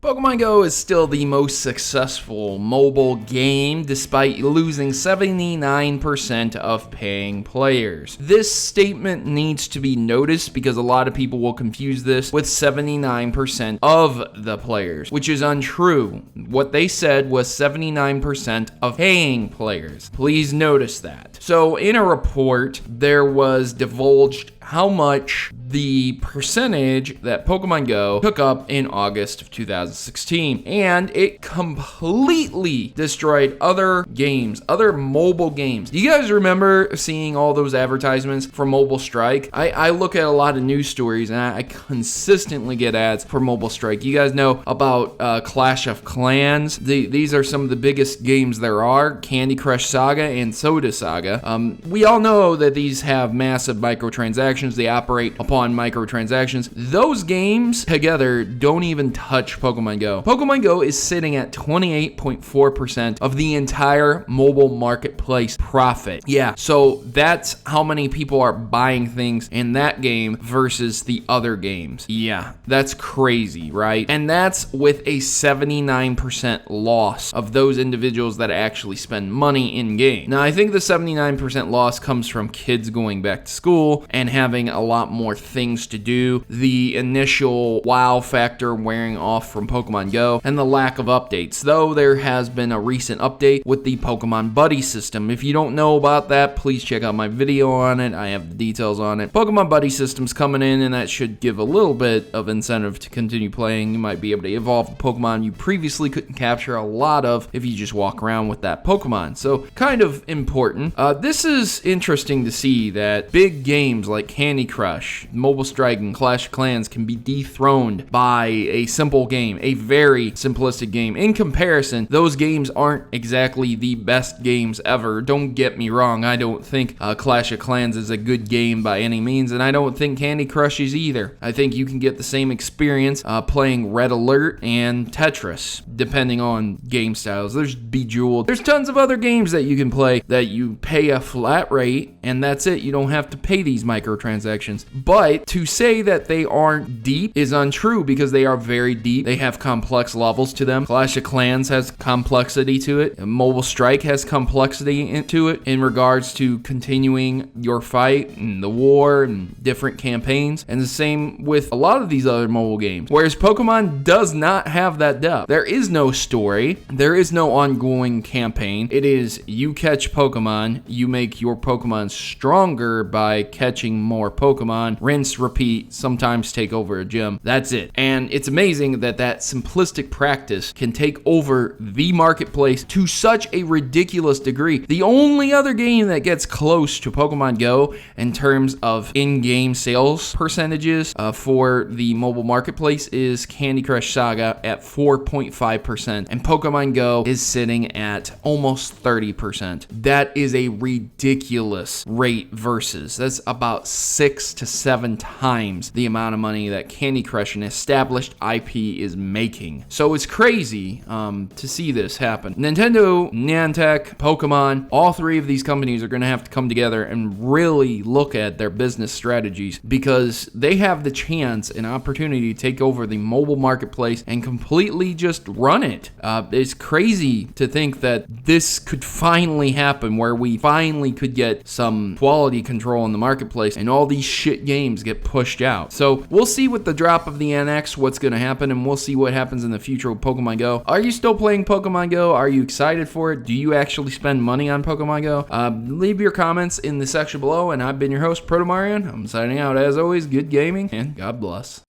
Pokemon Go is still the most successful mobile game despite losing 79% of paying players. This statement needs to be noticed because a lot of people will confuse this with 79% of the players, which is untrue. What they said was 79% of paying players. Please notice that. So in a report, there was divulged how much the percentage that Pokemon Go took up in August of 2016, and it completely destroyed other games, other mobile games. Do you guys remember seeing all those advertisements for Mobile Strike? I look at a lot of news stories and I consistently get ads for Mobile Strike. You guys know about Clash of Clans. These are some of the biggest games there are, Candy Crush Saga and Soda Saga. We all know that these have massive microtransactions. They operate upon microtransactions. Those games together don't even touch Pokemon Go. Pokemon Go is sitting at 28.4% of the entire mobile marketplace profit. Yeah, so that's how many people are buying things in that game versus the other games. Yeah, that's crazy, right? And that's with a 79% loss of those individuals that actually spend money in game. Now, I think the 79% loss comes from kids going back to school and having a lot more things to do, the initial wow factor wearing off from Pokemon Go, and the lack of updates, though there has been a recent update with the Pokemon Buddy system. If you don't know about that, please check out my video on it. I have the details on it. Pokemon Buddy system's coming in, and that should give a little bit of incentive to continue playing. You might be able to evolve the Pokemon you previously couldn't capture a lot of if you just walk around with that Pokemon. So kind of important. This is interesting to see that big games like Candy Crush, Mobile Strike, and Clash of Clans can be dethroned by a simple game, a very simplistic game. In comparison, those games aren't exactly the best games ever. Don't get me wrong, I don't think Clash of Clans is a good game by any means, and I don't think Candy Crush is either. I think you can get the same experience playing Red Alert and Tetris, depending on game styles. There's Bejeweled. There's tons of other games that you can play that you pay a flat rate, and that's it. You don't have to pay these microtransactions. But to say that they aren't deep is untrue because they are very deep. They have complex levels to them. Clash of Clans has complexity to it. Mobile Strike has complexity into it in regards to continuing your fight and the war and different campaigns. And the same with a lot of these other mobile games. Whereas Pokemon does not have that depth. There is no story. There is no ongoing campaign. It is you catch Pokemon, you make your Pokemon stronger by catching more Pokemon, rinse, repeat, sometimes take over a gym. That's it. And it's amazing that that simplistic practice can take over the marketplace to such a ridiculous degree. The only other game that gets close to Pokemon Go in terms of in-game sales percentages for the mobile marketplace is Candy Crush Saga at 4.5%, and Pokemon Go is sitting at almost 30%. That is a ridiculous rate versus. That's about 6 to 7 times the amount of money that Candy Crush, an established IP, is making. So it's crazy to see this happen. Nintendo, Niantic, Pokemon, all three of these companies are going to have to come together and really look at their business strategies because they have the chance and opportunity to take over the mobile marketplace and completely just run it. It's crazy to think that this could finally happen where we finally could get some quality control in the marketplace and all these shit games get pushed out. So we'll see with the drop of the NX what's going to happen, and we'll see what happens in the future with Pokemon Go. Are you still playing Pokemon Go? Are you excited for it? Do you actually spend money on Pokemon Go? Leave your comments in the section below, and I've been your host, Protomario. I'm signing out. As always, good gaming, and God bless.